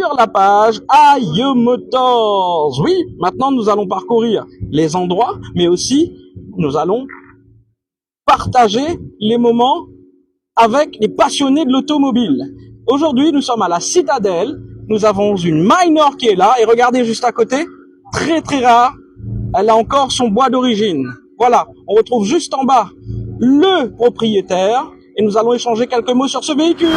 sur la page Ayo Motors. Oui, maintenant nous allons parcourir les endroits, mais aussi nous allons partager les moments avec les passionnés de l'automobile. Aujourd'hui, nous sommes à la Citadelle. Nous avons une Minor qui est là. Et regardez juste à côté, très très rare. Elle a encore son bois d'origine. Voilà, on retrouve juste en bas le propriétaire. Et nous allons échanger quelques mots sur ce véhicule.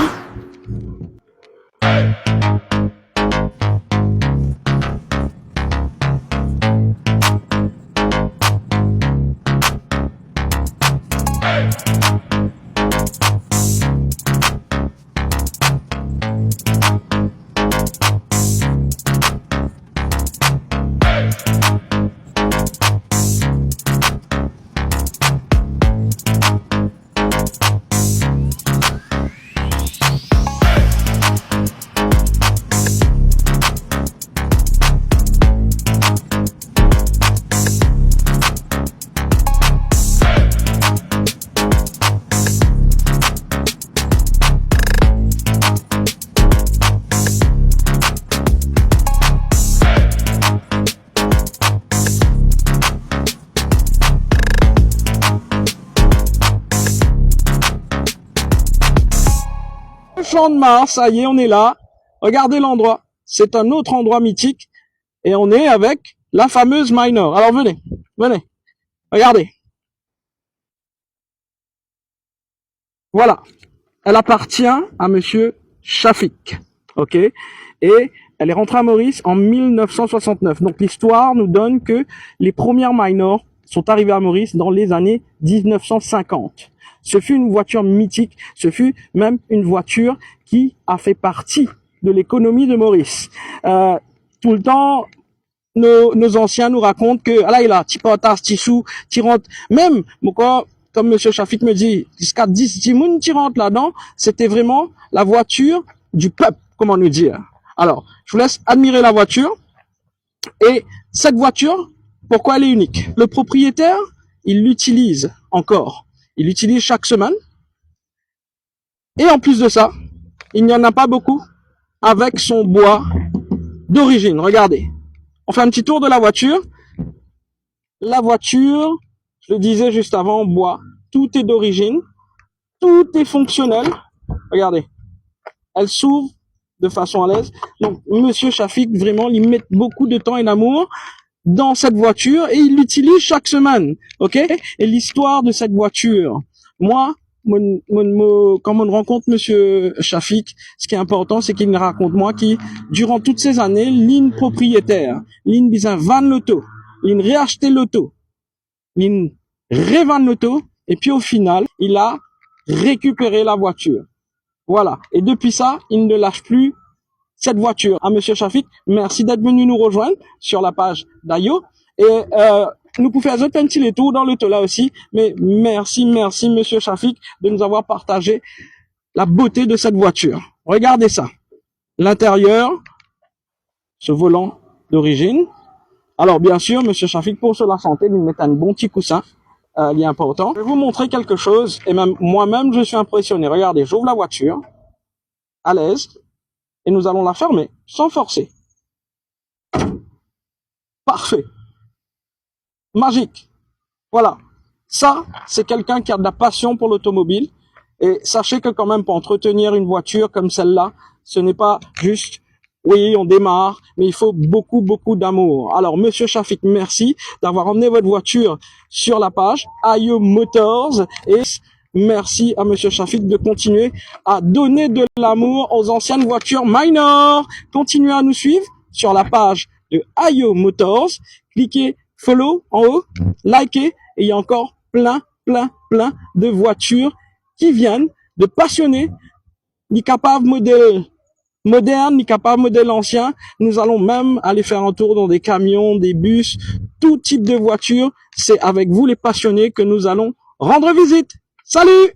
Champ de Mars, ça y est, on est là. Regardez l'endroit. C'est un autre endroit mythique. Et on est avec la fameuse Minor. Alors venez, venez. Regardez. Voilà. Elle appartient à monsieur Shafik. OK? Et elle est rentrée à Maurice en 1969. Donc l'histoire nous donne que les premières Minor sont arrivées à Maurice dans les années 1950. Ce fut une voiture mythique, ce fut même une voiture qui a fait partie de l'économie de Maurice. Tout le temps, nos anciens nous racontent que, ah là, il a, tu potas, tu sous, tu rentres. Même, comme monsieur Shafik me dit, jusqu'à 10 moun, tu rentres là-dedans, c'était vraiment la voiture du peuple, comment nous dire. Alors, je vous laisse admirer la voiture. Et cette voiture, pourquoi elle est unique? Le propriétaire, il l'utilise encore. Il l'utilise chaque semaine. Et en plus de ça, il n'y en a pas beaucoup avec son bois d'origine. Regardez. On fait un petit tour de la voiture. La voiture, je le disais juste avant, bois. Tout est d'origine. Tout est fonctionnel. Regardez. Elle s'ouvre de façon à l'aise. Donc, monsieur Shafik, vraiment, il met beaucoup de temps et d'amour dans cette voiture et il l'utilise chaque semaine, ok? Et l'histoire de cette voiture, moi, quand on rencontre monsieur Shafik, ce qui est important, c'est qu'il me raconte moi qui, durant toutes ces années, ligne propriétaire, ligne bizarre van l'auto, ligne réacheter l'auto, ligne revendre l'auto, et puis au final, il a récupéré la voiture. Voilà. Et depuis ça, il ne lâche plus cette voiture. À monsieur Shafik, merci d'être venu nous rejoindre sur la page d'Ayo. Et nous pouvons faire un petit tour dans le là aussi. Mais merci monsieur Shafik de nous avoir partagé la beauté de cette voiture. Regardez ça. L'intérieur, ce volant d'origine. Alors bien sûr, monsieur Shafik, pour la santé, il met un bon petit coussin. Il est important. Je vais vous montrer quelque chose. Et même moi-même, je suis impressionné. Regardez, j'ouvre la voiture. À l'aise. Et nous allons la fermer, sans forcer. Parfait. Magique. Voilà. Ça, c'est quelqu'un qui a de la passion pour l'automobile. Et sachez que quand même, pour entretenir une voiture comme celle-là, ce n'est pas juste, oui, on démarre, mais il faut beaucoup d'amour. Alors, monsieur Shafik, merci d'avoir emmené votre voiture sur la page Ayo Motors. Et merci à monsieur Shafik de continuer à donner de l'amour aux anciennes voitures Minor. Continuez à nous suivre sur la page de Ayo Motors. Cliquez follow en haut, likez, et il y a encore plein de voitures qui viennent de passionnés, ni capables modèles modernes, ni capables modèles anciens. Nous allons même aller faire un tour dans des camions, des bus, tout type de voitures. C'est avec vous les passionnés que nous allons rendre visite. Salut!